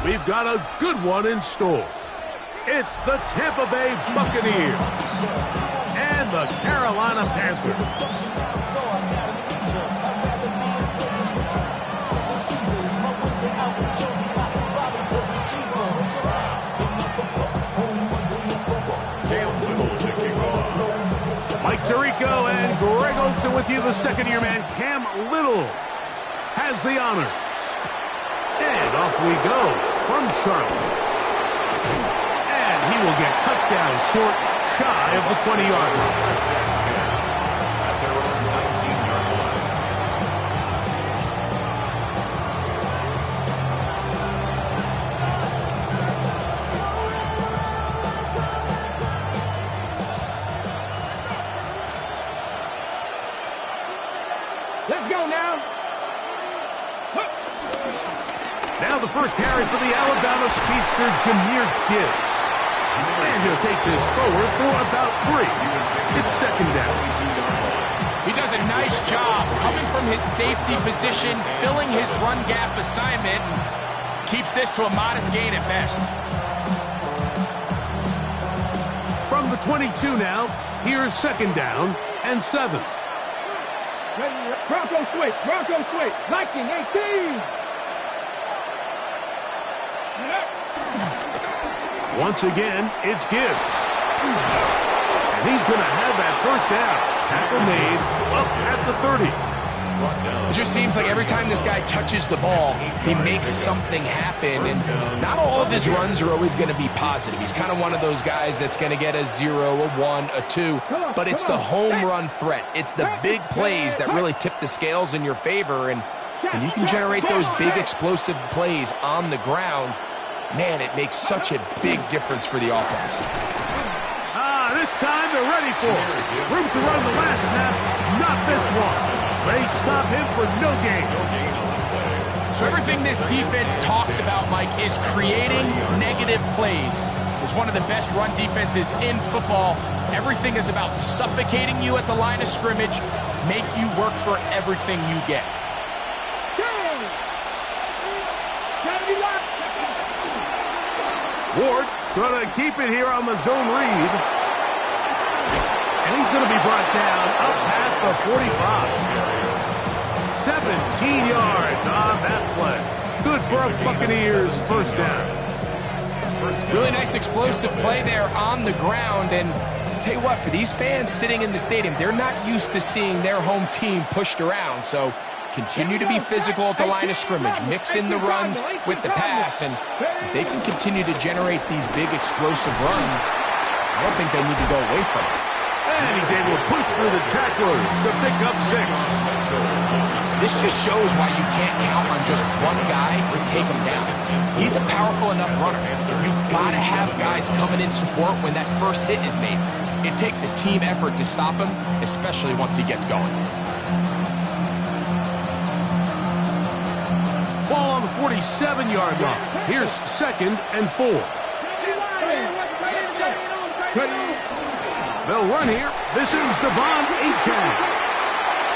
we've got a good one in store. It's the Tampa Bay Buccaneers and the Carolina Panthers. Mike Tirico and Greg Olsen with you. The second-year man, Cam Little, has the honors. And off we go from Charlotte. And he will get cut down short, shy of the 20-yard line. At their own 19-yard line. Let's go now. Now the first carry for the Alabama speedster, Jahmyr Gibbs. And he'll take this forward for about 3. It's second down. He does a nice job coming from his safety position, filling his run gap assignment, and keeps this to a modest gain at best. From the 22 now, here's second down and 7. Bronco switch, Viking 18. Once again, it's Gibbs. And he's going to have that first down. Tackle made up at the 30. It just seems like every time this guy touches the ball, he makes something happen. And not all of his runs are always going to be positive. He's kind of one of those guys that's going to get a 0, a 1, a 2. But it's the home run threat. It's the big plays that really tip the scales in your favor. And when you can generate those big explosive plays on the ground, man, it makes such a big difference for the offense. This time they're ready for it. Room to run the last snap, not this one. They stop him for no gain. So everything this defense talks about, Mike, is creating negative plays. It's one of the best run defenses in football. Everything is about suffocating you at the line of scrimmage, make you work for everything you get. Ward going to keep it here on the zone read. And he's going to be brought down up past the 45. 17 yards on that play. Good for a Buccaneers first down. Really nice explosive play there on the ground. And I'll tell you what, for these fans sitting in the stadium, they're not used to seeing their home team pushed around. So continue to be physical at the line of scrimmage. Mix in the runs with the pass. And if they can continue to generate these big explosive runs, I don't think they need to go away from it. And he's able to push through the tacklers to pick up 6. This just shows why you can't count on just one guy to take him down. He's a powerful enough runner. You've got to have guys coming in support when that first hit is made. It takes a team effort to stop him, especially once he gets going. Ball on the 47-yard line. Here's second and 4. They'll run here. This is Devon Achane.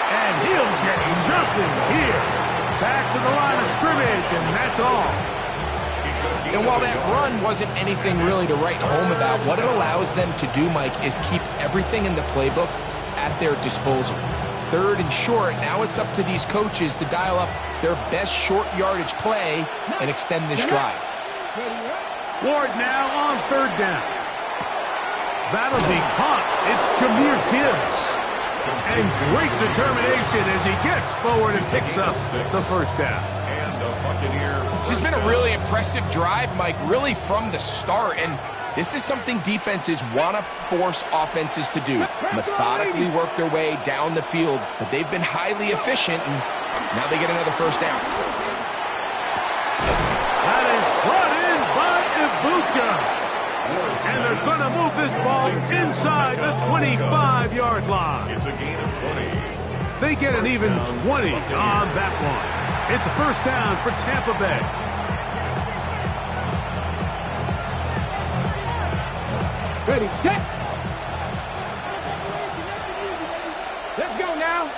And he'll get nothing here. Back to the line of scrimmage, and that's all. And while that run wasn't anything really to write home about, what it allows them to do, Mike, is keep everything in the playbook at their disposal. Third and short, now it's up to these coaches to dial up their best short yardage play and extend this drive. Ward now on third down. That'll be caught. It's Jahmyr Gibbs. And great determination as he gets forward and picks up the first down. This has been a really impressive drive, Mike, really from the start. And this is something defenses want to force offenses to do. Methodically work their way down the field. But they've been highly efficient, and now they get another first down. That is brought in by Ibuka. And they're going to move this ball inside the 25-yard line. It's a gain of 20. They get an even 20 on that one. It's a first down for Tampa Bay. Ready, set. Let's go now.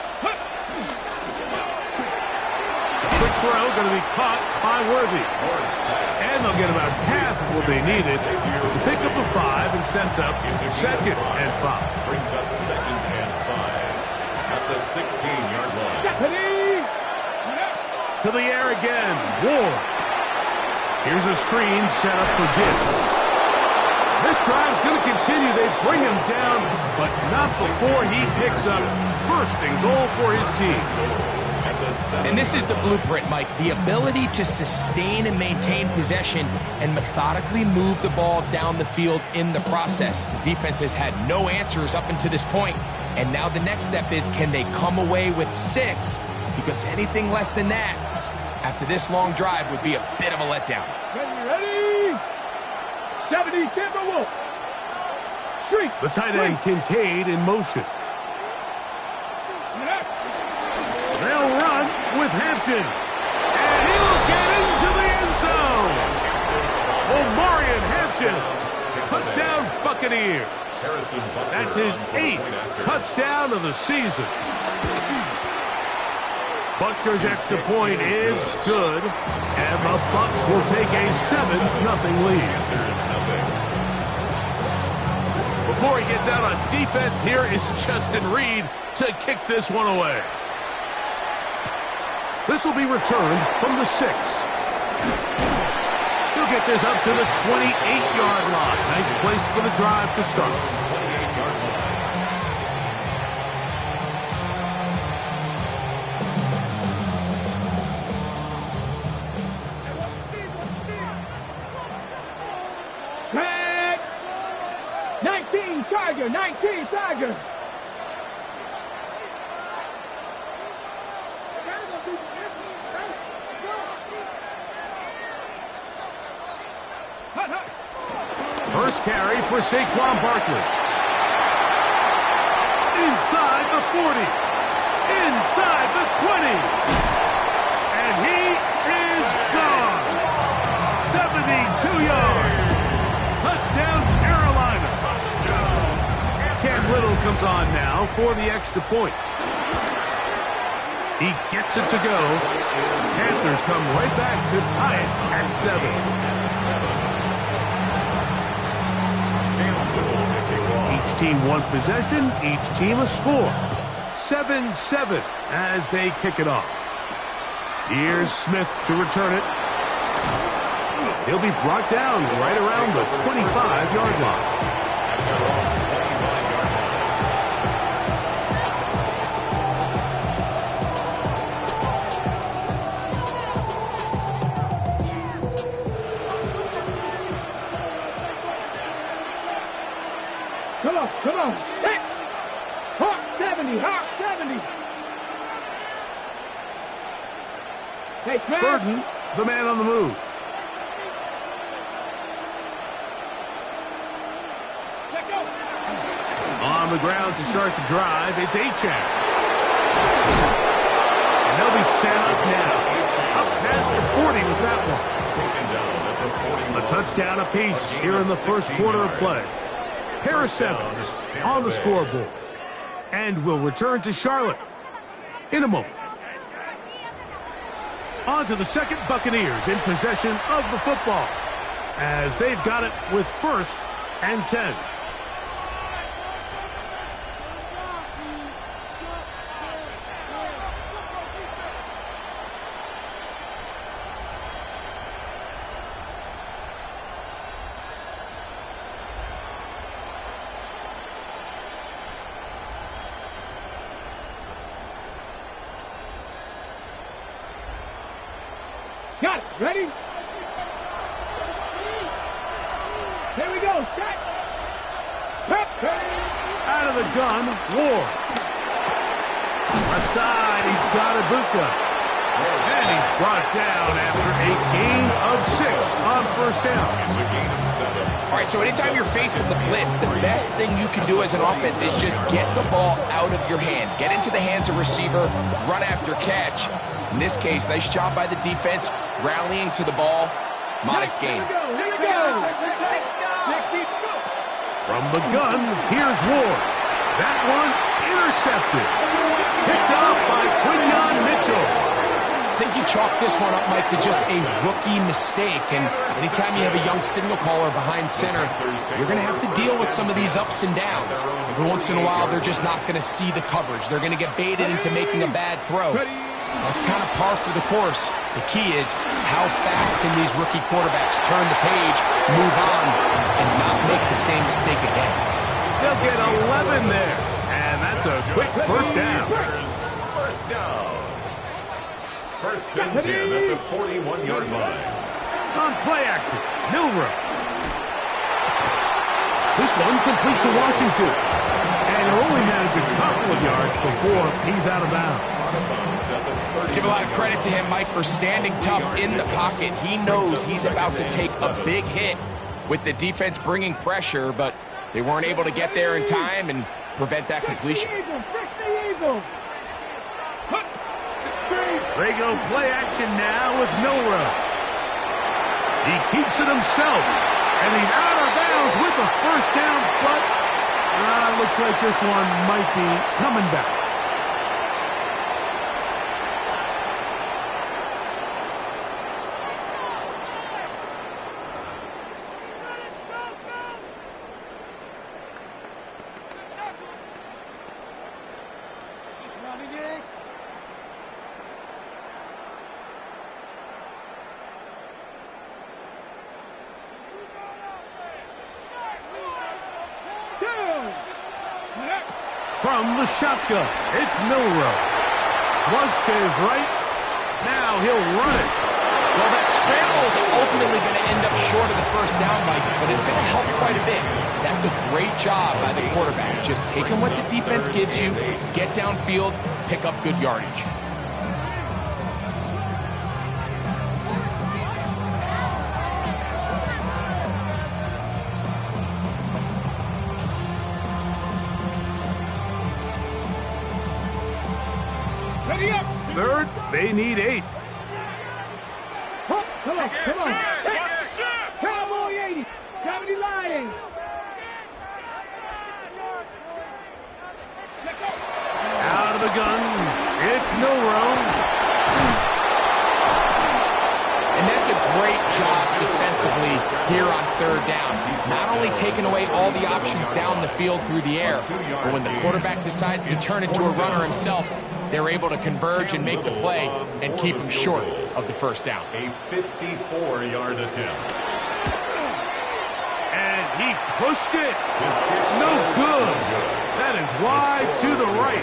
Quick throw going to be caught by Worthy. And get about half of what they needed. It's a pickup of 5 and sets up 2nd and 5. Brings up 2nd and 5 at the 16-yard line. To the air again. Ward. Here's a screen set up for Gibbs. This drive's going to continue. They bring him down, but not before he picks up 1st and goal for his team. And this is the blueprint, Mike. The ability to sustain and maintain possession and methodically move the ball down the field in the process. The defense has had no answers up until this point, and now the next step is, can they come away with 6? Because anything less than that, after this long drive, would be a bit of a letdown. Ready? 70 Timberwolf. Street. The tight end Kincaid in motion. They'll run with Hampton. And he'll get into the end zone. Omarion Hampton. Touchdown Buccaneers. That's his 8th touchdown of the season. Butker's extra point is good. And the Bucs will take a 7-0 lead. Before he gets out on defense, here is Justin Reed to kick this one away. This will be returned from the 6. He'll get this up to the 28-yard line. Nice place for the drive to start. 28-yard line. Red. 19 Tiger. 19 Tiger. First carry for Saquon Barkley. Inside the 40. Inside the 20. And he is gone. 72 yards. Touchdown, Carolina. Cam Little comes on now for the extra point. He gets it to go. Panthers come right back to tie it at 7. Each team one possession, each team a score. 7-7 as they kick it off. Here's Smith to return it. He'll be brought down right around the 25-yard line. Come on. Hit. Hawk 70. Hawk 70. Hey, Fred. Burton, the man on the move. Let go. On the ground to start the drive, it's Achane. And they'll be set up now. Up past the 40 with that one. A touchdown apiece here in the first quarter of play. Pair of 7s on the scoreboard. And will return to Charlotte in a moment. On to the second, Buccaneers in possession of the football as they've got it with 1st and 10. Got it. Ready? Here we go. Set. Out of the gun, Ward. Left side, he's got Ibuka. And he's brought down after a gain of 6 on 1st down. It's a gain of 7. All right, so anytime you're facing the blitz, the best thing you can do as an offense is just get the ball out of your hand. Get into the hands of receiver, run after catch. In this case, nice job by the defense, rallying to the ball. Modest gain. Here we go. From the gun, here's Ward. That one intercepted. Picked off by Quinyon Mitchell. think you chalk this one up, Mike, to just a rookie mistake. And anytime you have a young signal caller behind center, you're going to have to deal with some of these ups and downs. Every once in a while, they're just not going to see the coverage. They're going to get baited into making a bad throw. That's kind of par for the course. The key is how fast can these rookie quarterbacks turn the page, move on, and not make the same mistake again. They'll get 11 there. And that's a quick first down. First down. First and 10 at the 41-yard line. On play action, Milroe. This one complete to Washington. And he'll only manage a couple of yards before he's out of bounds. Let's give a lot of credit to him, Mike, for standing tough in the pocket. He knows he's about to take a big hit with the defense bringing pressure, but they weren't able to get there in time and prevent that completion. They go play action now with Milroe. He keeps it himself, and he's out of bounds with the first down, but looks like this one might be coming back. From the shotgun, it's Milroe. Flush to his right. Now he'll run it. Well, that scramble is ultimately going to end up short of the first down, Mike, but it's going to help quite a bit. That's a great job by the quarterback. Just take him what the defense gives you, get downfield, pick up good yardage. Third, they need 8. Come on. Cowboy 80. 70 Lions. Out of the gun, it's Milroe. And that's a great job defensively here on third down. He's not only taking away all the options down the field through the air, but when the quarterback decides to turn into a runner himself, they're able to converge and make the play and keep him short of the first down. A 54-yard attempt. And he pushed it. No good. That is wide to the right.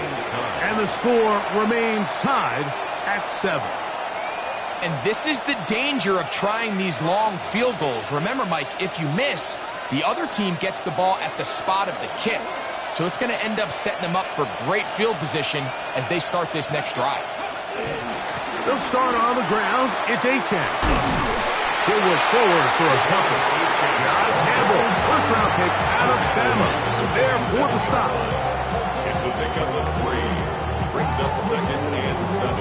And the score remains tied at 7. And this is the danger of trying these long field goals. Remember, Mike, if you miss, the other team gets the ball at the spot of the kick. So it's going to end up setting them up for great field position as they start this next drive. They'll start on the ground. It's Achan. He'll look forward for a couple. John Campbell, first-round pick out of Bama. There for the stop. It's a pickup of 3. Brings up 2nd and 7.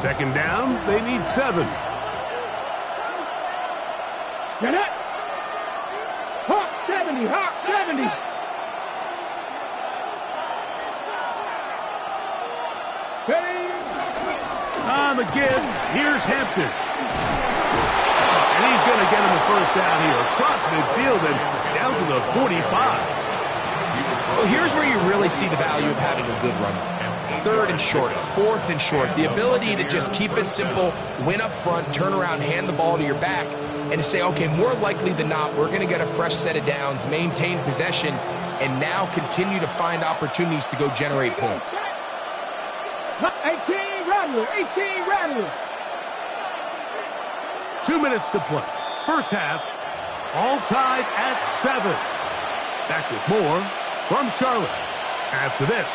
Second down, they need 7. Get it. Hawk 70. Hawk 70. On the give, here's Hampton. And he's going to get him the first down here across midfield and down to the 45. Well, here's where you really see the value of having a good run. Third and short, fourth and short. The ability to just keep it simple, win up front, turn around, hand the ball to your back, and to say, okay, more likely than not, we're going to get a fresh set of downs, maintain possession, and now continue to find opportunities to go generate points. 18 Rattler. 18 Rattler. 2 minutes to play. First half, all tied at 7. Back with more from Charlotte after this.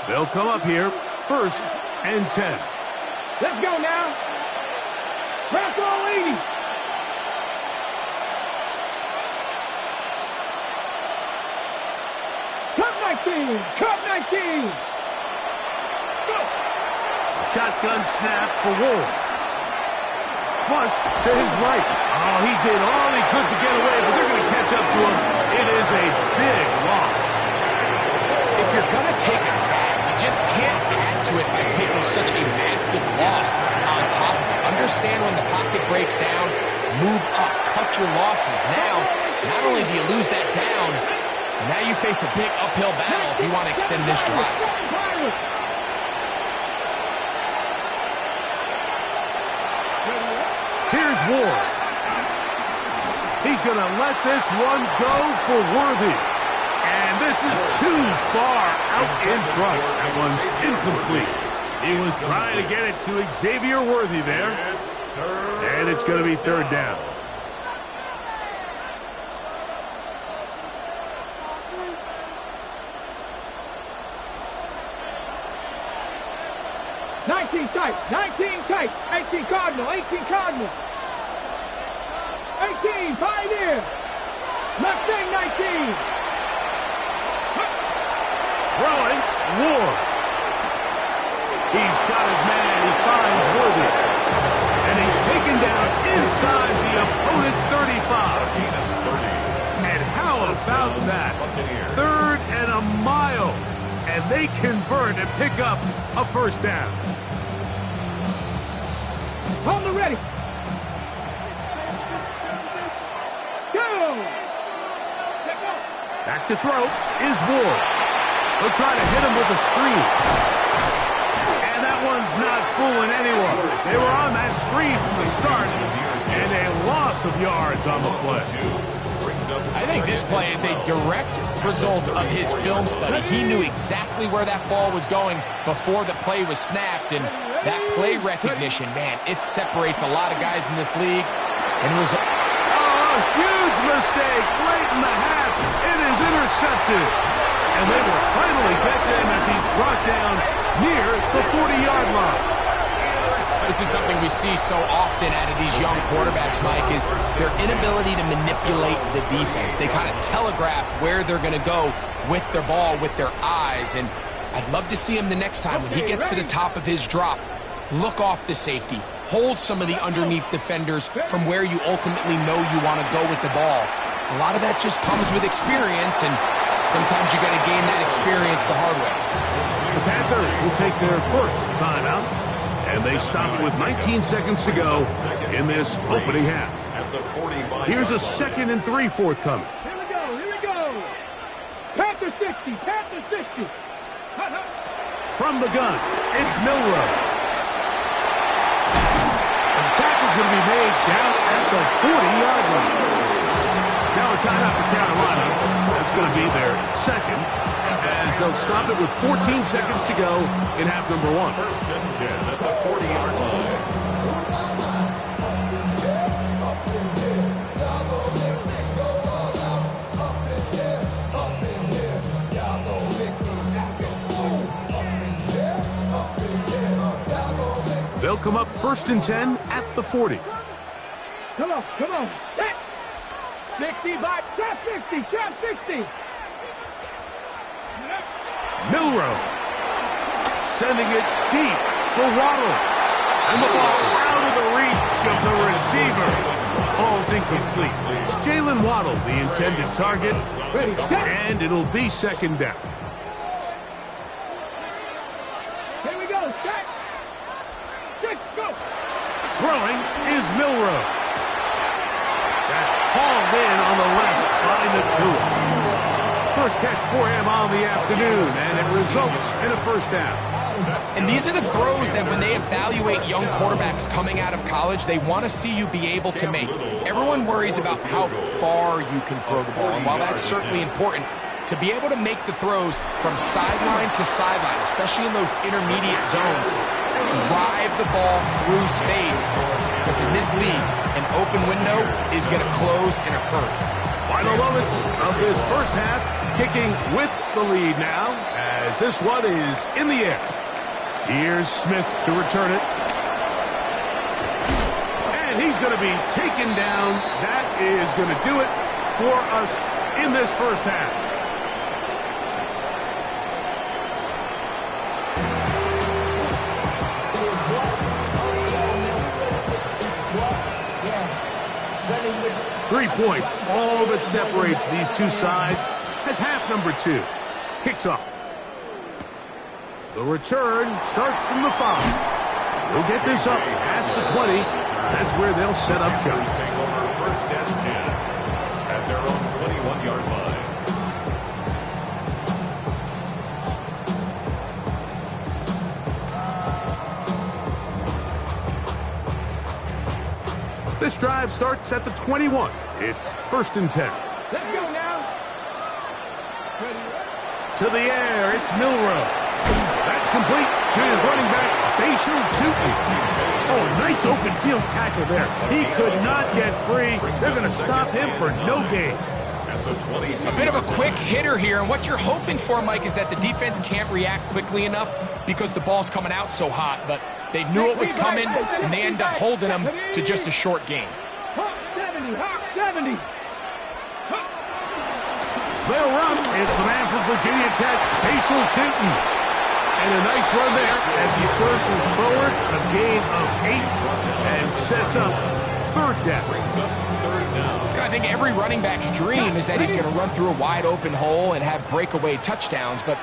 They'll come up here, 1st and 10. Let's go now. Press all 80. Cut 19. Cut 19. Go. Shotgun snap for Wolves. flush to his right. Oh, he did all he could to get away, but they're going to catch up to him. It is a big loss. If you're going to take a sack, you just can't add to it by taking such a massive loss on top of it. Understand when the pocket breaks down, move up, cut your losses. Now, not only do you lose that down, now you face a big uphill battle if you want to extend this drive. Here's Ward. He's going to let this one go for Worthy. And this is too far out in front. That one's incomplete. He was trying to get it to Xavier Worthy there. And it's going to be third down. Tight, 19 tight, 18 Cardinal, 18 Cardinal. 18, Pioneer. Mustang 19. Throwing, Ward. He's got his man, he finds Worthy. And he's taken down inside the opponent's 35. And how about that? Third and a mile. And they convert and pick up a first down. On the ready. Go! Back to throw is Ward. They'll try to hit him with a screen. And that one's not fooling anyone. They were on that screen from the start. And a loss of yards on the play. I think this play is a direct result of his film study. He knew exactly where that ball was going before the play was snapped, and that play recognition, man, it separates a lot of guys in this league. And it was a huge mistake late in the half. It is intercepted. And they will finally get to him as he's brought down near the 40-yard line. This is something we see so often out of these young quarterbacks, Mike, is their inability to manipulate the defense. They kind of telegraph where they're going to go with their ball, with their eyes. And I'd love to see him the next time when he gets to the top of his drop. Look off the safety. Hold some of the underneath defenders from where you ultimately know you want to go with the ball. A lot of that just comes with experience, and sometimes you got to gain that experience the hard way. The Panthers will take their first timeout. And they stop it with 19 seconds to go in this opening half. Here's a 2nd and 3 forthcoming. Here we go. Panther 60, Panther 60. From the gun, it's Milrow. The tackle's going to be made down at the 40-yard line. Now a timeout for Carolina. That's going to be their second, as they'll stop it with 14 seconds to go in half number 1. First and 10 at the 40-yard line. They'll come up 1st and 10 at the 40. Come on. Set. 60 by Chap 60, Chap 60. Milrow sending it deep for Waddle. And the ball out of the reach of the receiver. Ball's incomplete. Jalen Waddle, the intended target. And it'll be 2nd down. Here we go. Set. 6, go. Throwing is Milrow. That's hauled in on the left by Nakua. First catch for him on the afternoon, and it results in a first down. And these are the throws that when they evaluate young quarterbacks coming out of college, they want to see you be able to make. Everyone worries about how far you can throw the ball, and while that's certainly important, to be able to make the throws from sideline to sideline, especially in those intermediate zones, drive the ball through space, because in this league, an open window is going to close in a hurry. Final moments of this first half, kicking with the lead now, as this one is in the air. Here's Smith to return it. And he's going to be taken down. That is going to do it for us in this first half. 3 points, all that separates these two sides, as half number 2 kicks off. The return starts from the 5. They'll get this up past the 20. That's where they'll set up shop. Take over first and 10 at their own 21-yard line. This drive starts at the 21. It's first and 10. Let's go now. To the air, it's Milrow. That's complete to his running back, Facial Tootin. Oh, nice open field tackle there. He could not get free. They're going to stop him for no gain. A bit of a quick hitter here, and what you're hoping for, Mike, is that the defense can't react quickly enough because the ball's coming out so hot, but they knew it was coming, and they end up holding them to just a short gain. Hawk 70, Hawk 70. They'll run. It's the man from Virginia Tech, Facial Tootin. And a nice run there as he circles forward, a gain of 8, and sets up third down. I think every running back's dream is that he's going to run through a wide open hole and have breakaway touchdowns, but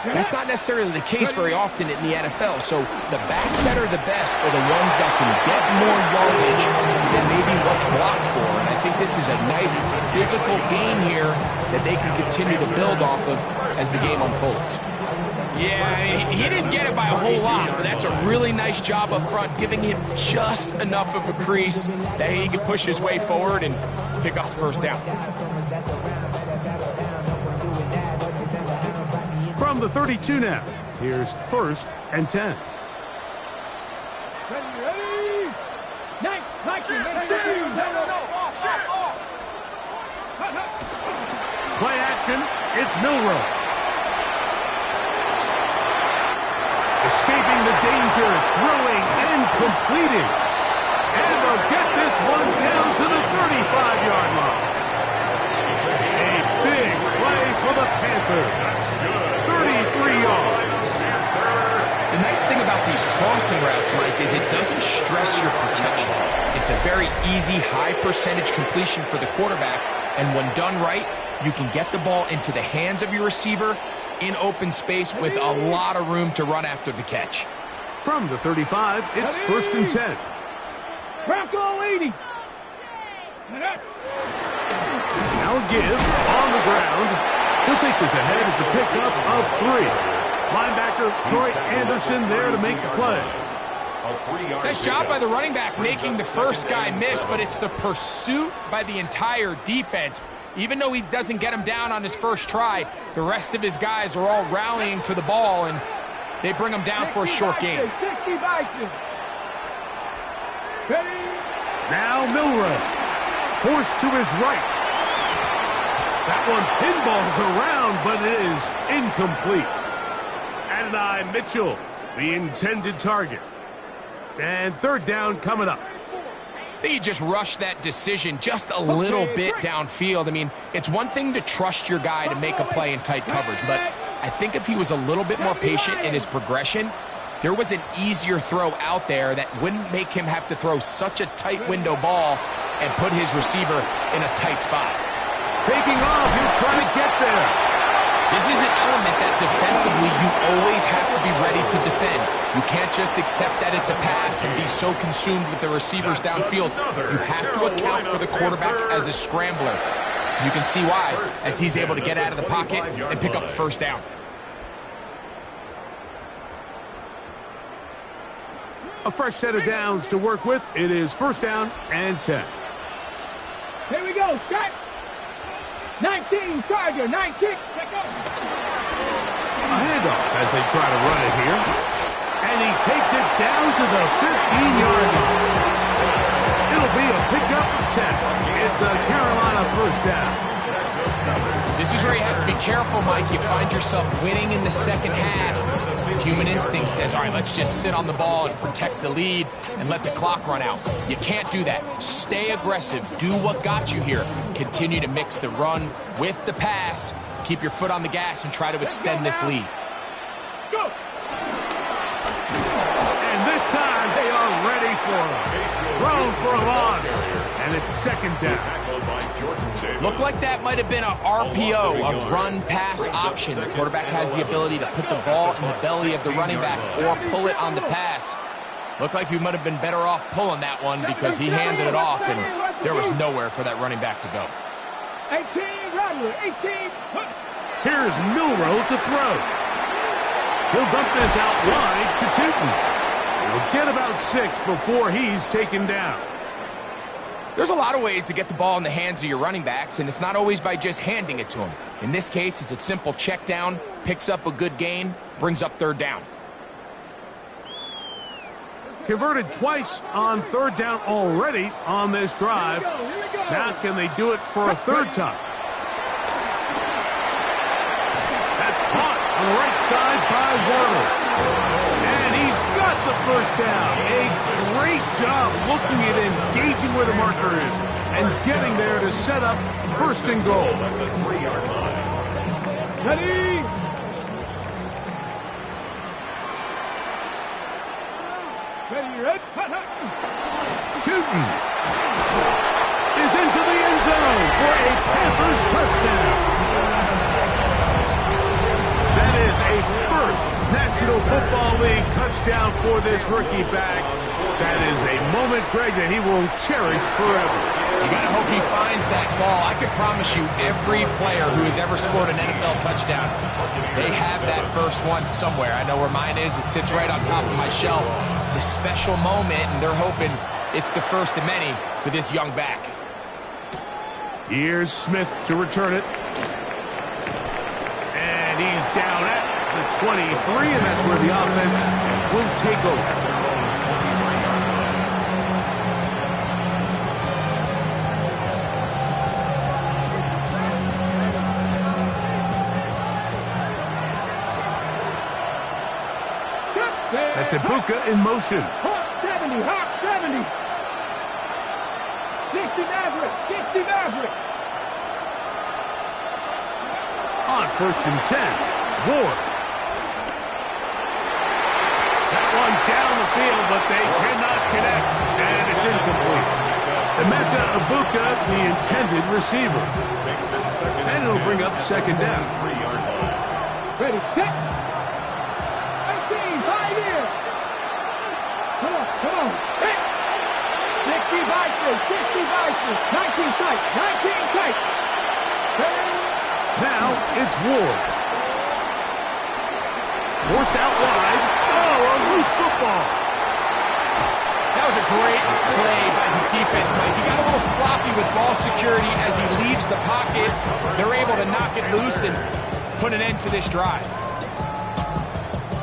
that's not necessarily the case very often in the NFL. So the backs that are the best are the ones that can get more yardage than maybe what's blocked for. And I think this is a nice physical game here that they can continue to build off of as the game unfolds. Yeah, I mean, he didn't get it by a whole lot, but that's a really nice job up front, giving him just enough of a crease that he can push his way forward and pick up the first down. From the 32 now, here's first and 10. Ready? Nice. Play action, it's Milrow. Escaping the danger, throwing and completing. And they'll get this one down to the 35-yard line. A big play for the Panthers. 33 yards. The nice thing about these crossing routes, Mike, is it doesn't stress your protection. It's a very easy, high percentage completion for the quarterback. And when done right, you can get the ball into the hands of your receiver in open space with a lot of room to run after the catch. From the 35, it's first and 10. Bronco 80. Now give on the ground. He'll take this ahead. It's a pickup of 3. Linebacker Troy Anderson there to make the play. Nice job by the running back making the first guy miss, but it's the pursuit by the entire defense. Even though he doesn't get him down on his first try, the rest of his guys are all rallying to the ball, and they bring him down for a short gain. Now Milrow, forced to his right. That one pinballs around, but it is incomplete. Adonai Mitchell, the intended target. And third down coming up. I think he just rushed that decision just a little bit downfield. I mean, it's one thing to trust your guy to make a play in tight coverage, but I think if he was a little bit more patient in his progression, there was an easier throw out there that wouldn't make him have to throw such a tight window ball and put his receiver in a tight spot. Taking off, he'll try to get there. This is an element that defensively you always have to be ready to defend. You can't just accept that it's a pass and be so consumed with the receivers downfield. You have to account for the quarterback as a scrambler. You can see why, as he's able to get out of the pocket and pick up the first down. A fresh set of downs to work with. It is first down and 10. Here we go, shot. 19, Charger, 19. Check out. A handoff as they try to run it here. And he takes it down to the 15-yard line. It'll be a pickup of 10. It's a Carolina first down. This is where you have to be careful, Mike. You find yourself winning in the second half. Human instinct says, all right, let's just sit on the ball and protect the lead and let the clock run out. You can't do that. Stay aggressive. Do what got you here. Continue to mix the run with the pass. Keep your foot on the gas and try to extend this lead. Go. And this time they are ready for him. Thrown for a loss. And it's second down. Looked like that might have been a RPO, a run-pass option. The quarterback has the ability to put the ball in the belly of the running back or pull it on the pass. Looked like he might have been better off pulling that one because he handed it off, and there was nowhere for that running back to go. 18, Rattler, 18. Here's Milroe to throw. He'll dump this out wide to Tootin. He'll get about 6 before he's taken down. There's a lot of ways to get the ball in the hands of your running backs, and it's not always by just handing it to them. In this case, it's a simple check down, picks up a good gain, brings up 3rd down. Converted twice on 3rd down already on this drive. Now can they do it for a 3rd time? That's caught on the right side by Warner. And he's got the 1st down. A great job looking at engaging where the marker is and getting there to set up 1st and goal. Ready? Tootin is into the end zone for a Panthers touchdown. That is a 1st National Football League touchdown for this rookie back. That is a moment, Greg, that he will cherish forever. You got to hope he finds that ball. I can promise you every player who has ever scored an NFL touchdown, they have that first one somewhere. I know where mine is. It sits right on top of my shelf. It's a special moment, and they're hoping it's the first of many for this young back. Here's Smith to return it. And he's down at the 23, and that's where the offense will take over. That's Ibuka in motion. Hawk 70, Hawk 70. 60 Maverick, 60 Maverick. On 1st and 10, Ward. That one down the field, but they cannot connect, and it's incomplete. Emeka Ibuka, the intended receiver. And it'll bring up 2nd down. Ready, set. 18, 5 here. Come on. 60 vices, 60 vices. 19 tight, 19 tight. Now it's Ward. Forced out wide. Oh, a loose football. That was a great play by the defense, Mike. He got a little sloppy with ball security as he leaves the pocket. They're able to knock it loose and put an end to this drive.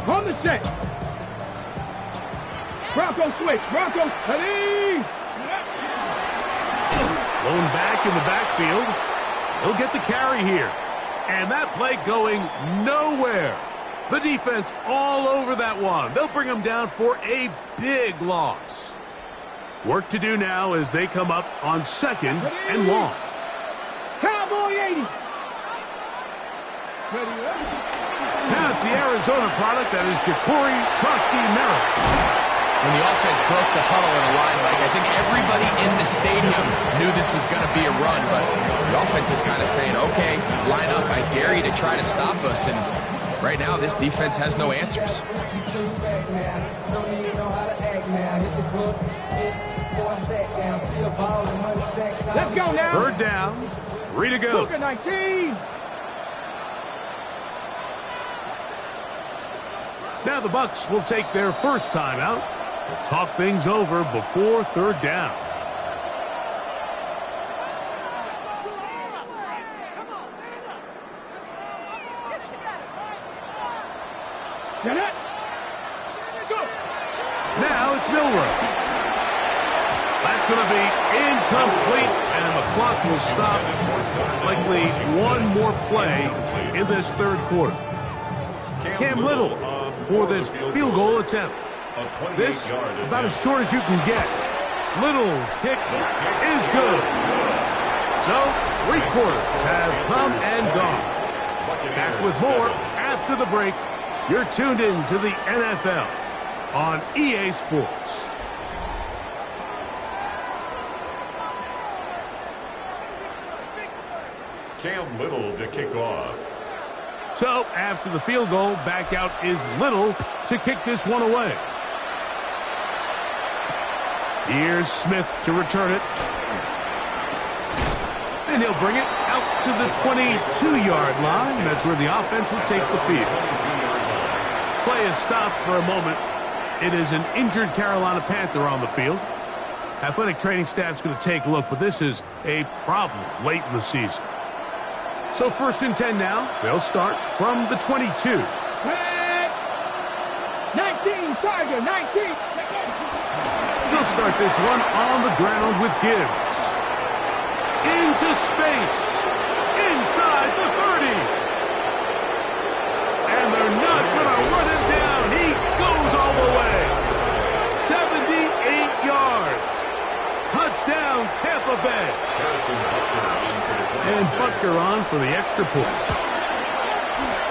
On the set. Bronco switch. Bronco. Ready. Blown back in the backfield. He'll get the carry here. And that play going nowhere. The defense all over that one. They'll bring him down for a big loss. Work to do now as they come up on 2nd and long. Cowboy 80. Now it's the Arizona product that is Jacci Merritt. When the offense broke the huddle in a line, Mike, I think everybody in the stadium knew this was going to be a run, but the offense is kind of saying, okay, line up, I dare you to try to stop us, and right now this defense has no answers. Let's go now. 3rd down, 3 to go. 19. Now the Bucs will take their 1st timeout. We'll talk things over before 3rd down. Get it. Go. Now it's Milroe. That's going to be incomplete, and the clock will stop. Likely one more play in this 3rd quarter. Cam Little for this field goal attempt. This about as short as you can get. Little's kick is good. So 3 quarters have come and gone. Back with more after the break. You're tuned in to the NFL on EA Sports. Cam Little to kick off. So, after the field goal, back out is Little to kick this one away. Here's Smith to return it. And he'll bring it out to the 22-yard line. That's where the offense will take the field. Play is stopped for a moment. It is an injured Carolina Panther on the field. Athletic training staff's going to take a look, but this is a problem late in the season. So 1st and 10 now. They'll start from the 22. 19, Tiger, 19. They'll start this one on the ground with Gibbs. Into space. Inside the 30. And they're not going to run him down. He goes all the way. 78 yards. Touchdown, Tampa Bay. And Butker on for the extra point.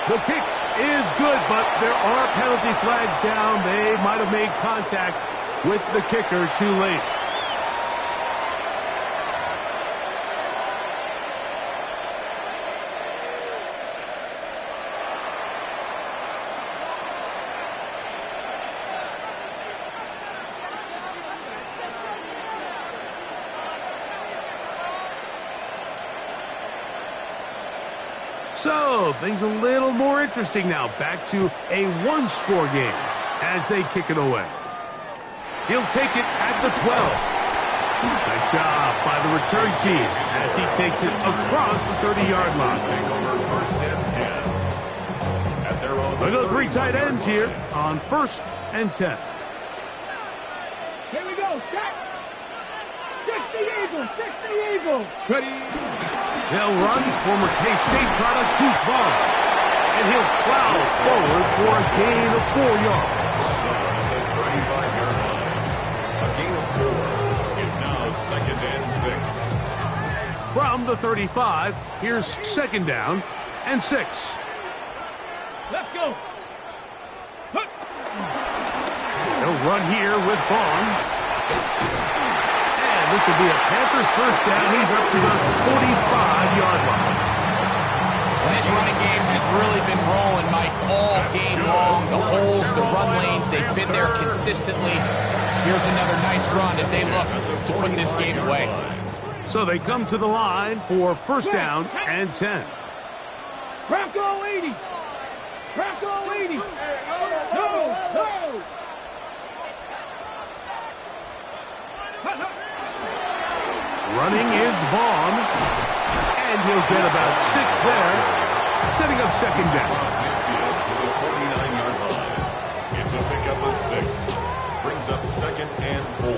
The kick is good, but there are penalty flags down. They might have made contact with the kicker too late. So, things a little more interesting now. Back to a one-score game as they kick it away. He'll take it at the 12. Nice job by the return team as he takes it across the 30-yard line. Look at the 3 tight ends here on 1st and 10. Here we go, set. 60 Eagles, 60 Eagles. Ready. They'll run former K-State product Deuce Vaughn. And he'll plow forward for a gain of 4 yards. A gain of 4. It's now 2nd and 6. From the 35, here's 2nd down and 6. Let's go. They'll run here with Vaughn. This will be a Panthers 1st down. He's up to the 45-yard line. And this running game has really been rolling, Mike, all game long. The holes, the run lanes, they've been there consistently. Here's another nice run as they look to put this game away. So they come to the line for 1st down and 10. Bronco 80. Bronco 80. No. Running is Vaughn, and he'll get about 6 there, setting up 2nd down. It's a pickup of 6. Brings up 2nd and 4.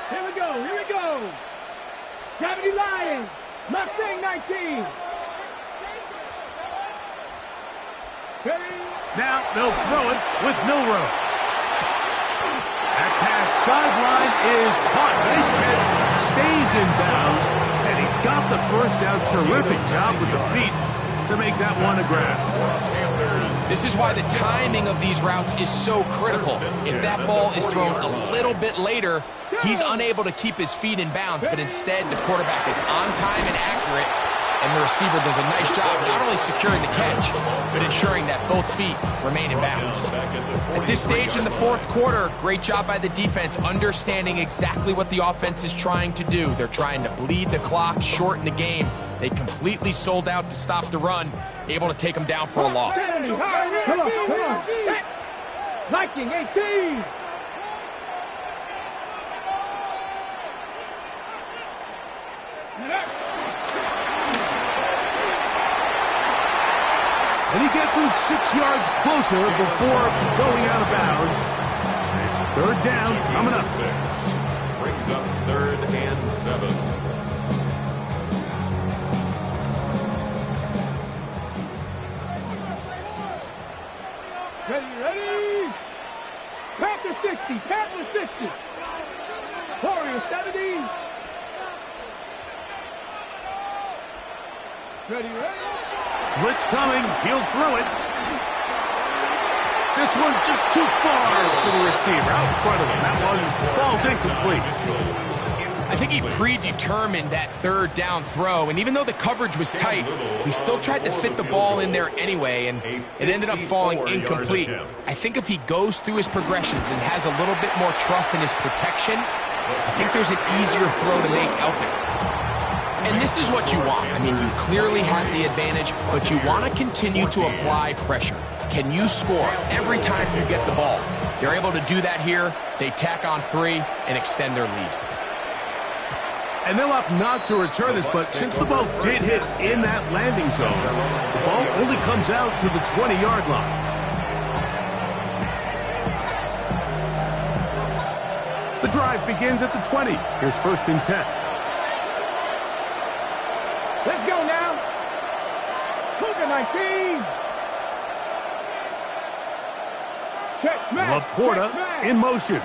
Here we go. 70 Lions, Mustang 19. Ready? Now they'll throw it with Milrow. That pass sideline is caught. Nice catch. Stays in bounds. And he's got the 1st down. Terrific job with the feet to make that one a grab. This is why the timing of these routes is so critical. If that ball is thrown a little bit later, he's unable to keep his feet in bounds, but instead the quarterback is on time and accurate, and the receiver does a nice job not only securing the catch, but ensuring that both feet remain in bounds. At this stage in the 4th quarter, great job by the defense understanding exactly what the offense is trying to do. They're trying to bleed the clock, shorten the game. They completely sold out to stop the run, able to take them down for a loss. Come on. Viking 18. And he gets him 6 yards closer before going out of bounds. And it's 3rd down coming up. 6. Brings up 3rd and 7. Ready. Panther 60, Panther 60. Warrior 70. Ready, ready. Blitz coming. He'll throw it. This one's just too far for the receiver. Out in front of him. That one falls incomplete. I think he predetermined that third down throw, and even though the coverage was tight, he still tried to fit the ball in there anyway, and it ended up falling incomplete. I think if he goes through his progressions and has a little bit more trust in his protection, I think there's an easier throw to make out there. And this is what you want. I mean, you clearly have the advantage, but you want to continue to apply pressure. Can you score every time you get the ball? They're able to do that here. They tack on 3 and extend their lead. And they'll opt not to return this, but since the ball did hit in that landing zone, the ball only comes out to the 20-yard line. The drive begins at the 20. Here's 1st and 10. Let's go now. Cougar 19. Check smash. Laporta check smash. in motion.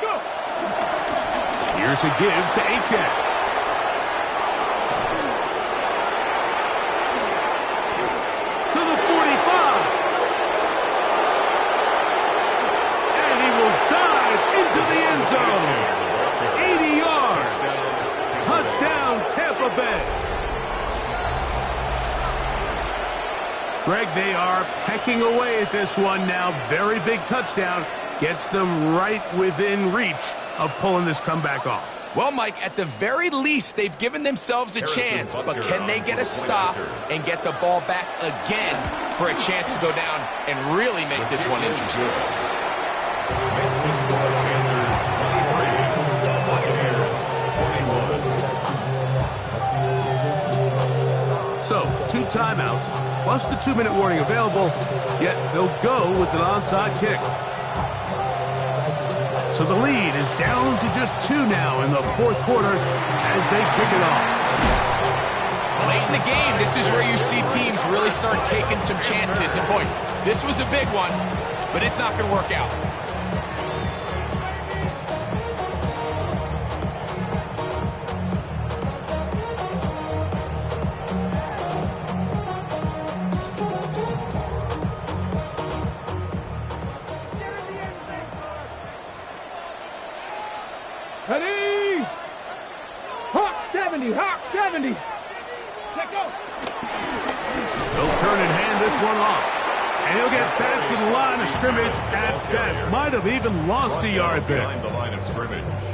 Go. Here's a give to Jacci. To the 45. And he will dive into the end zone. 80 yards. Touchdown, Tampa Bay. Greg, they are pecking away at this one now. Very big touchdown. Gets them right within reach of pulling this comeback off. Well, Mike, at the very least, they've given themselves a chance, but can they get a stop and get the ball back again for a chance to go down and really make this one interesting? So, 2 timeouts, plus the 2-minute warning available, yet they'll go with an onside kick. So the lead is down to just 2 now in the 4th quarter as they kick it off. Late in the game, this is where you see teams really start taking some chances. And boy, this was a big one, but it's not going to work out. Ready. Hawk 70. Hawk 70. Let go. They'll turn and hand this one off. And he'll get back to the line of scrimmage at best. Might have even lost a yard there.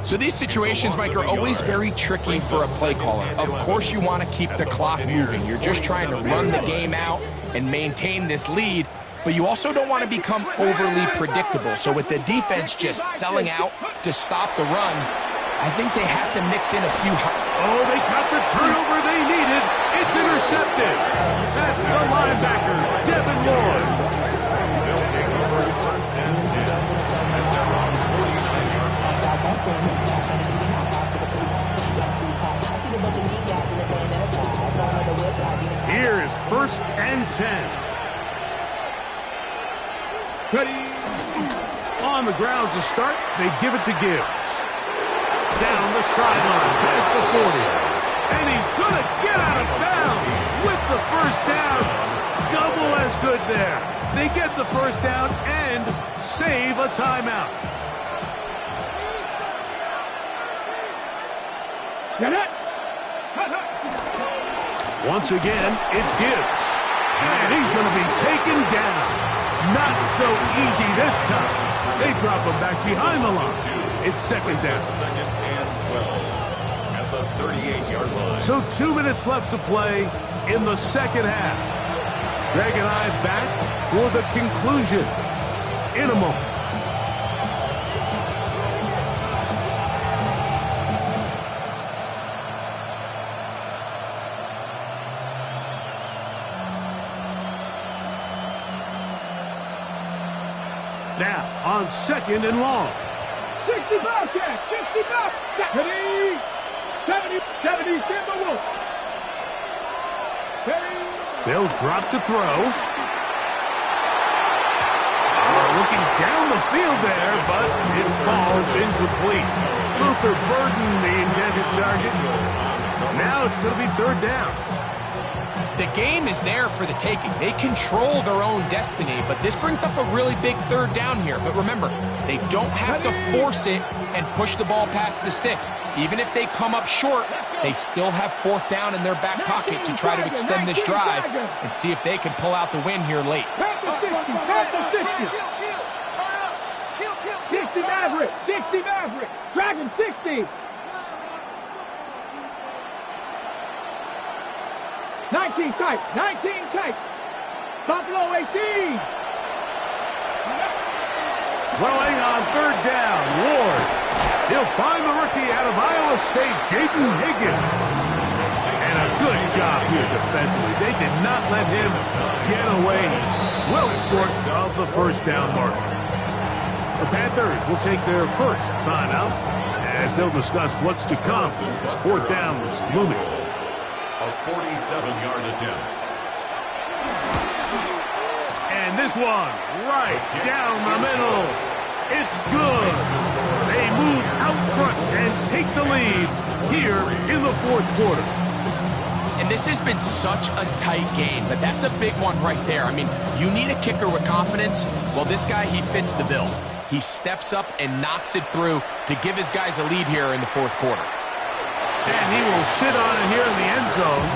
So these situations, Mike, are always very tricky for a play caller. Of course you want to keep the clock moving. You're just trying to run the game out and maintain this lead, but you also don't want to become overly predictable. So with the defense just selling out to stop the run, I think they have to mix in a few... Oh, they got the turnover they needed. It's intercepted. That's the linebacker, Devin Lloyd. They'll take over 1st and 10 at their own 49-yard line. Here is 1st and 10. Ready. On the ground to start, they give it to Gibbs. Down the sideline, past the 40. And he's going to get out of bounds with the 1st down. Double as good there. They get the 1st down and save a timeout. Get it. Once again, it's Gibbs. And he's going to be taken down. Not so easy this time. They drop him back behind the line. It's 2nd down. 2nd and 12 at the 38-yard line. So 2 minutes left to play in the 2nd half. Greg and I back for the conclusion in a moment. Now, on 2nd and long. 65 catch. 65. Ready. 70. 70. Timberwolves. Ready. They'll drop to throw. Looking down the field there, but it falls incomplete. Luther Burden, the intended target. Now it's going to be third down. The game is there for the taking. They control their own destiny, but this brings up a really big third down here. But remember, they don't have to force it and push the ball past the sticks. Even if they come up short, they still have fourth down in their back pocket to try to extend this drive and see if they can pull out the win here late. 60 Maverick, 60 Maverick, Dragon 60. 19 tight, 19 tight. Buffalo 18. Throwing on third down, Ward. He'll find the rookie out of Iowa State, Jaden Higgins. And a good job here defensively. They did not let him get away. He's well short of the first down marker. The Panthers will take their first timeout as they'll discuss what's to come as fourth down was looming. A 47-yard attempt. And this one right down the middle. It's good. They move out front and take the lead here in the fourth quarter. And this has been such a tight game, but that's a big one right there. I mean, you need a kicker with confidence. Well, this guy, he fits the bill. He steps up and knocks it through to give his guys a lead here in the fourth quarter. And he will sit on it here in the end zone.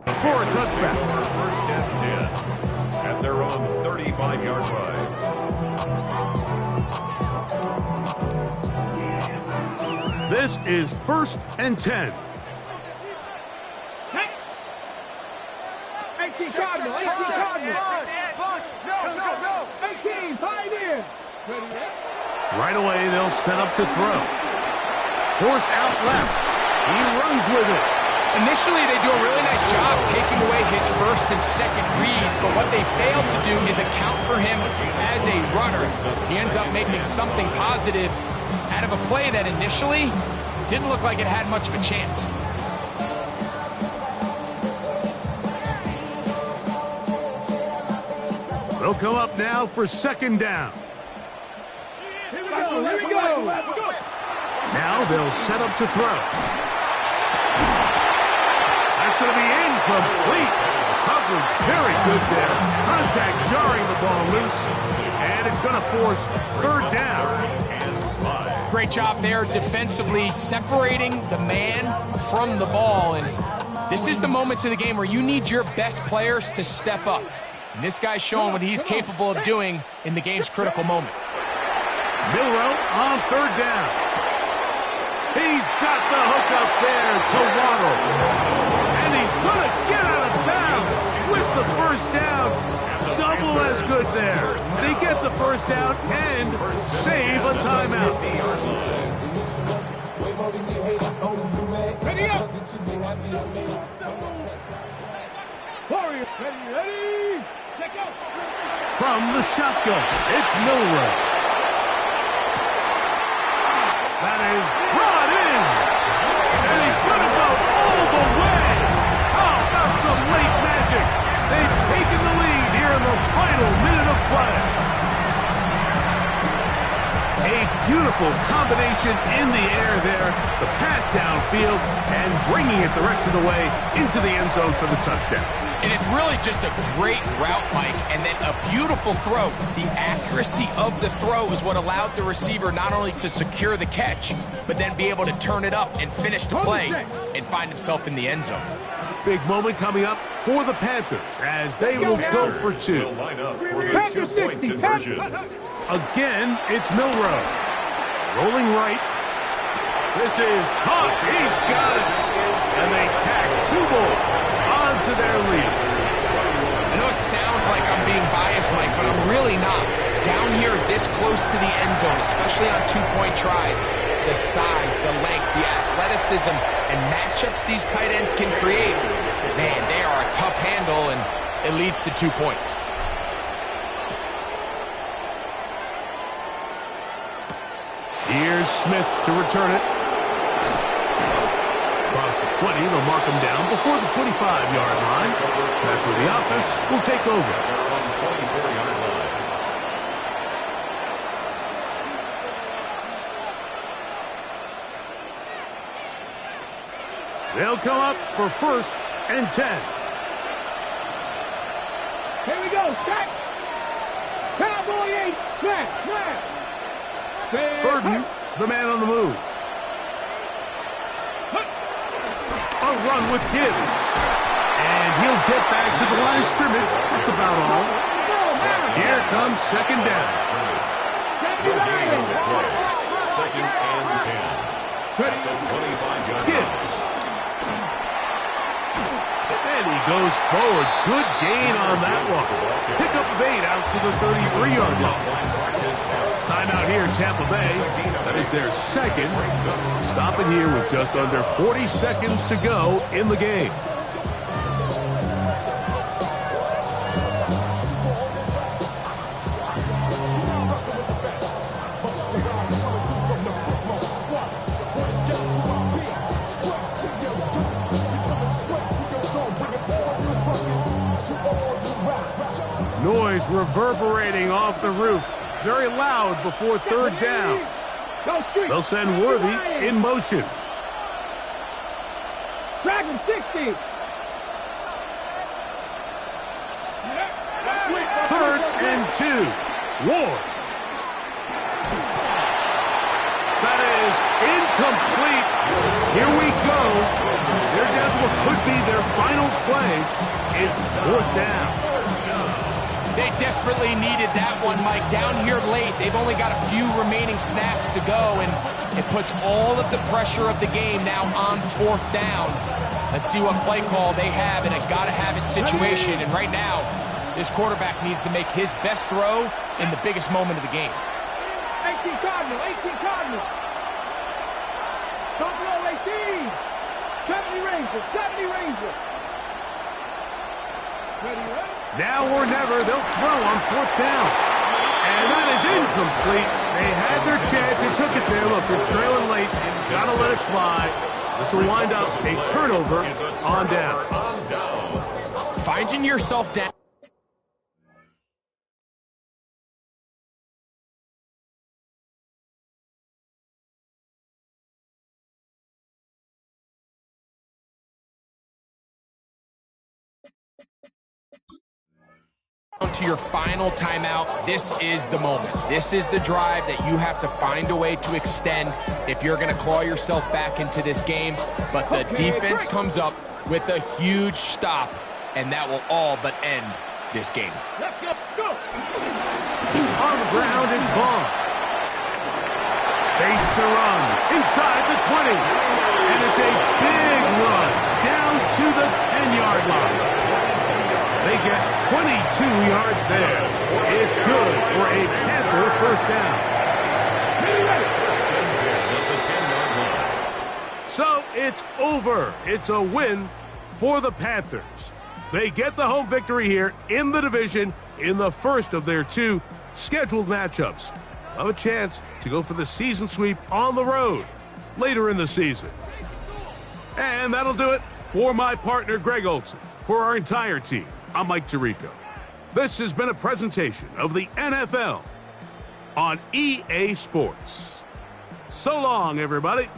For a touchback. First and 10 at their own 35-yard line. This is first and 10. 18 Cardinal, 18 Cardinal. No. 18, pioneer. Right away, they'll set up to throw. Forced out left. He runs with it. Initially, they do a really nice job taking away his first and second read, but what they failed to do is account for him as a runner. He ends up making something positive out of a play that initially didn't look like it had much of a chance. They'll come up now for second down. Here we go. Now they'll set up to throw. That's going to be incomplete. Coverage very good there. Contact jarring the ball loose. And it's going to force third down. Great job there defensively, separating the man from the ball. And this is the moments of the game where you need your best players to step up. And this guy's showing what he's capable of doing in the game's critical moment. Milroe on third down. He's got the hook up there to Waddle. And he's going to get out of bounds with the first down. Double as good there. They get the first down and save a timeout. Ready up. Warriors, ready. Check out. From the shotgun, it's Milroe. That is brought in. And he's going to go all the way. How about some late magic? They've taken the lead here in the final minute of play. A beautiful combination in the air there. The pass downfield and bringing it the rest of the way into the end zone for the touchdown. And it's really just a great route, Mike, and then a beautiful throw. The accuracy of the throw is what allowed the receiver not only to secure the catch, but then be able to turn it up and finish the play and find himself in the end zone. Big moment coming up for the Panthers as they will go for two. Will line up for the two-point conversion. Again, it's Milroe. Rolling right. This is caught. He's got it. And they tack two more onto their lead. I know it sounds like I'm being biased, Mike, but I'm really not. Down here this close to the end zone, especially on two-point tries, the size, the length, the athleticism, and matchups these tight ends can create, man, they are a tough handle, and it leads to 2 points. Here's Smith to return it. Across the 20, they'll mark him down before the 25-yard line. That's where the offense will take over. They'll come up for 1st and 10. Here we go. Set. Cowboy 8. Snap. Snap. Burden, the man on the move. A run with Gibbs. And he'll get back to the line of scrimmage. That's about all. Here comes 2nd down. 2nd and 10. At the 25-yard line. Gibbs. And he goes forward. Good gain on that one. Pick up 8 out to the 33-yard line. Timeout here, Tampa Bay. That is their 2nd. Stopping here with just under 40 seconds to go in the game. Noise reverberating off the roof. Very loud before 3rd down. They'll send Worthy in motion. Dragon 60. 3rd and 2. Ward. That is incomplete. Here we go. They're down to what could be their final play. It's 4th down. They desperately needed that one, Mike. Down here late, they've only got a few remaining snaps to go, and it puts all of the pressure of the game now on 4th down. Let's see what play call they have in a gotta-have-it situation. And right now, this quarterback needs to make his best throw in the biggest moment of the game. 18 Cardinal, 18 Cardinal. Top roll 18. 70 Rangers, 70 Rangers. Ready, ready? Now or never, they'll throw on 4th down. And that is incomplete. They had their chance and took it there. Look, they're trailing late. Gotta let it fly. This will wind up a turnover on down. Finding yourself down. To your final timeout, this is the moment. This is the drive that you have to find a way to extend if you're going to claw yourself back into this game. But the defense comes up with a huge stop, and that will all but end this game. Let's go. Go. On the ground, it's Vaughn. Space to run inside the 20. And it's a big run down to the 10-yard line. They get 22 yards there. It's good for a Panther 1st down. So it's over. It's a win for the Panthers. They get the home victory here in the division in the first of their 2 scheduled matchups. Have a chance to go for the season sweep on the road later in the season. And that'll do it for my partner, Greg Olson. For our entire team, I'm Mike Tirico. This has been a presentation of the NFL on EA Sports. So long, everybody.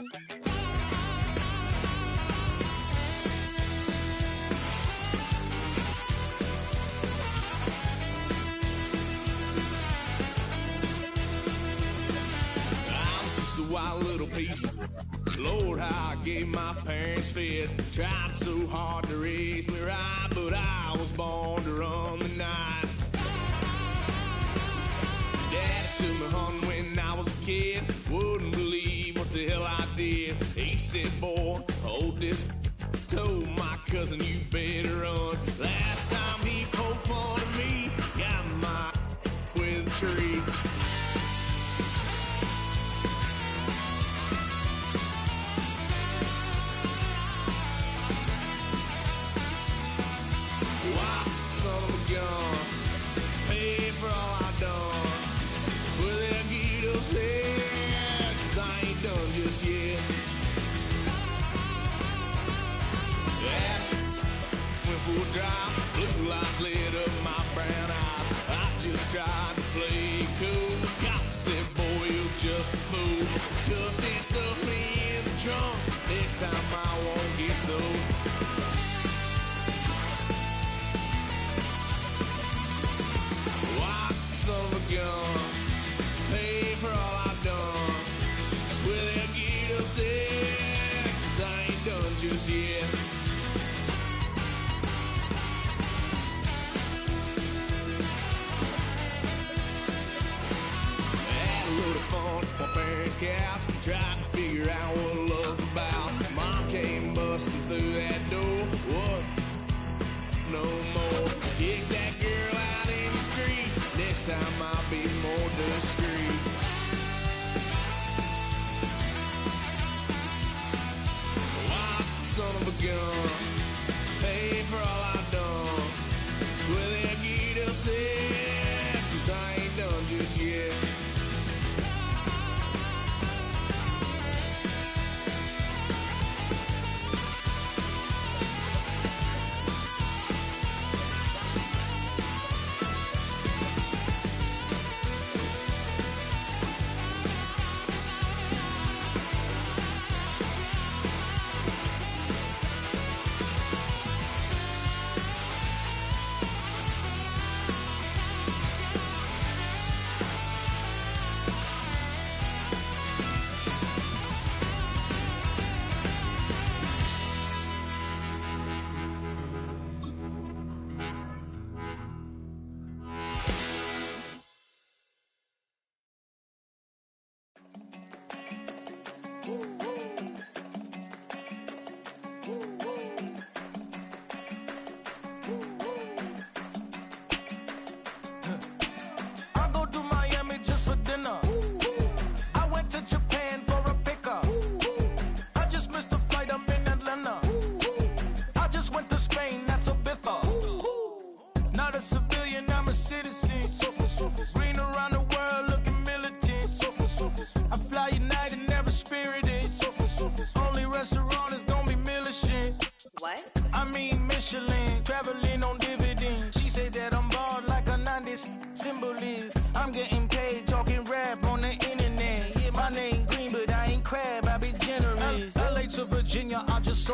A wild little piece. Lord, how I gave my parents fits. Tried so hard to raise me right, but I was born to run the night. Daddy took me hunting when I was a kid. Wouldn't believe what the hell I did. He said, boy, hold this. Told my cousin, you better run. Last time he poked fun at me, got my with a tree. Son of a gun, pay for all I've done. Swear they'll get us here, 'cause I ain't done just yet. Yeah, went for a drive, blue lights lit up my brown eyes. I just tried to play cool. Cop said, boy, you're just a fool. Cuffed and stuffed me in the trunk. Next time I won't get so. Son of a gun, pay for all I've done. Swear they'll get us there, 'cause I ain't done just yet. Had a load of fun on my parents' couch, tried to figure out what love's about. Mom came busting through that door. What? No more. Kick that girl out in the street. Next time I'll be more discreet. Wild son of a gun, pay for all I've done. Swear they'll get us here, 'cause I ain't done just yet.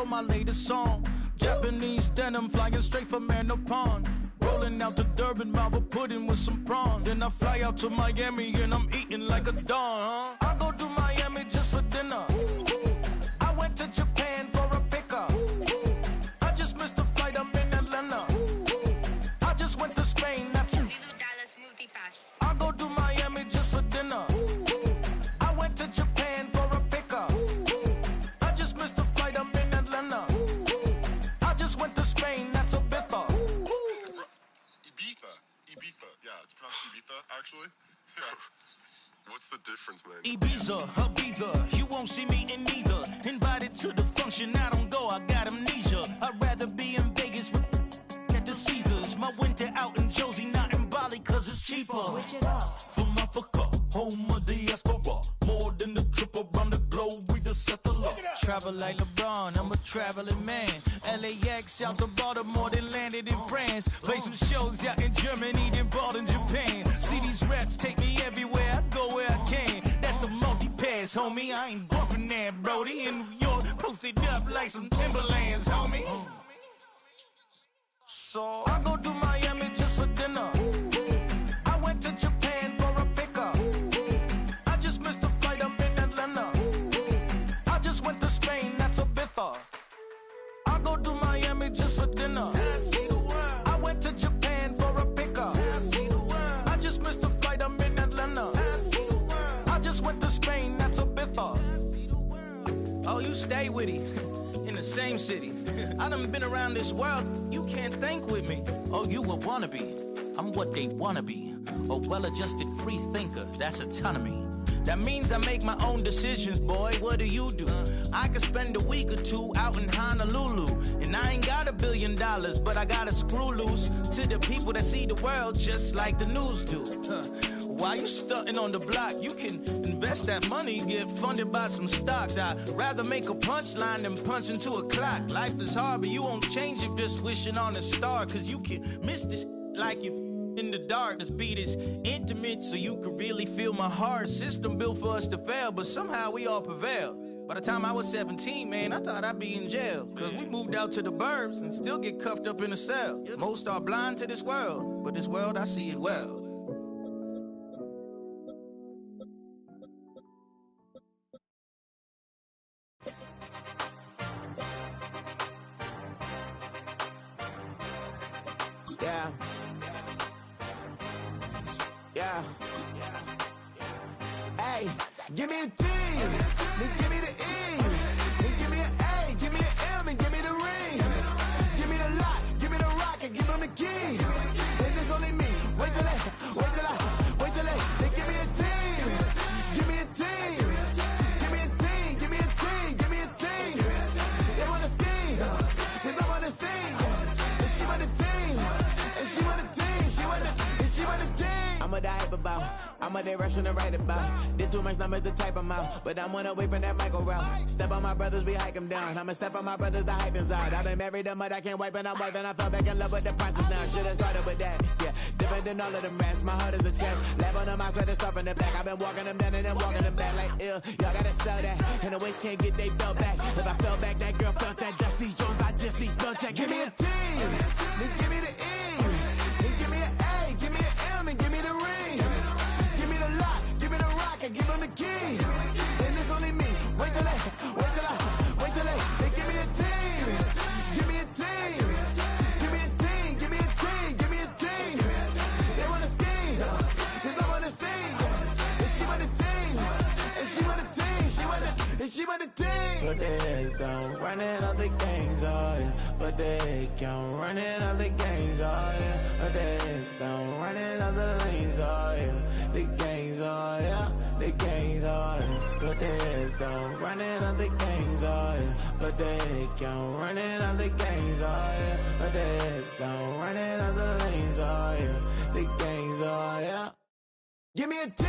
My latest song, Japanese denim flying straight from Manopon. Rolling out to Durban, mouth a pudding with some prawns. Then I fly out to Miami and I'm eating like a don. I go to Miami just for dinner. I went to Japan for a pickup. I just missed the flight, I'm in Atlanta. I just went to Spain, not you. I go to Miami just for dinner. I went to Japan for a pickup. I just missed the flight, I'm in Atlanta. I just went to Spain, that's a Ibiza. Ibiza. Yeah, it's pronounced Ibiza, actually. Yeah. What's the difference, man? Ibiza, Ibiza, you won't see me in neither. Invited to the function, I don't go, I got amnesia. I'd rather be in Vegas at the Caesars. My winter out in Josie, not in Bali, cause it's cheaper. Switch it up. From Africa, home of diaspora. More than the trip around the globe, we just settle up. Travel like LeBron, I'm a traveling man. LAX out to Baltimore, then landed in France. Play some shows out in Germany, then bought in Japan. See these reps take me everywhere, I go where I can. That's the multi-pass, homie, I ain't bumping millionaire, Brody. In New York, posted up like some Timberlands, homie. So I go to Miami just for dinner. I went to Japan for a pickup. I just missed the flight, I'm in Atlanta. I just went to Spain, that's a Ibiza. I go to Miami just for dinner. I went to Japan for a pickup. I just missed the flight, I'm in Atlanta. I just went to Spain, that's a Ibiza. Oh, you stay with it. In the same city. I done been around this world, you can't think with me. Oh, you a wannabe, I'm what they wanna be. A well-adjusted free thinker, that's autonomy. That means I make my own decisions, boy, what do you do? I could spend a week or two out in Honolulu. And I ain't got $1 billion, but I got a screw loose to the people that see the world just like the news do. While you stunting on the block, you can invest that money, get funded by some stocks. I'd rather make a punchline than punch into a clock. Life is hard, but you won't change it just wishing on a star. Cause you can miss this like you in the dark. This beat is intimate, so you can really feel my heart. System built for us to fail, but somehow we all prevail. By the time I was 17, man, I thought I'd be in jail. Cause we moved out to the burbs and still get cuffed up in a cell. Most are blind to this world, but this world, I see it well. Yeah. Yeah. Hey, give me a T, then give me the E, then give me an A, give me an M, and give me the ring. Give me the lock, give me the rock, and give them the key. And it's only me. Wait till they give me a team. Give me a team. Give me a team. Give me a team. Give me a team. They wanna scheme, 'cause I wanna sing. And she want a team. And she want a team. She want a team. I'm a die about. I'm a direction to write about. Did too much numbers to type them out. But I'm one away from that micro route. Step on my brothers, we hike them down. I'ma step on my brothers, the hype inside. I've been married them, but I can't wipe and I'm wiping. I fell back in love with the process now. Should've started with that. Yeah, different than all of them rats. My heart is a test. Lab on them outside and stuff in the back. I've been walking them down and then walking them back like ill. Y'all gotta sell that. And the waist can't get they belt back. If I fell back, that girl felt that. Dust these Jones, I just need spell check. Give me a T, then give me the E, then give me an A, give me an M, and give me the ring. Give me the lock, give me the rock, and give them the key. And it's only me. Wait till they give me a team. Give me a team. Give me a team. Give me a team. Give me a team. They wanna scheme, 'cause I wanna sing. And she want a team. And she want a team. She want a team. Put the heads down, running all the gangs, oh yeah. Put the head count, running all the gangs, oh yeah. Put the heads down, running all the lanes, oh yeah. The gangs, oh yeah. The gangs, oh yeah. Put the heads down, running all the gangs, oh yeah. Put the head count, running all the gangs, oh yeah. Put the heads down, running all the lanes, oh yeah. The gangs, oh yeah. Give me a team.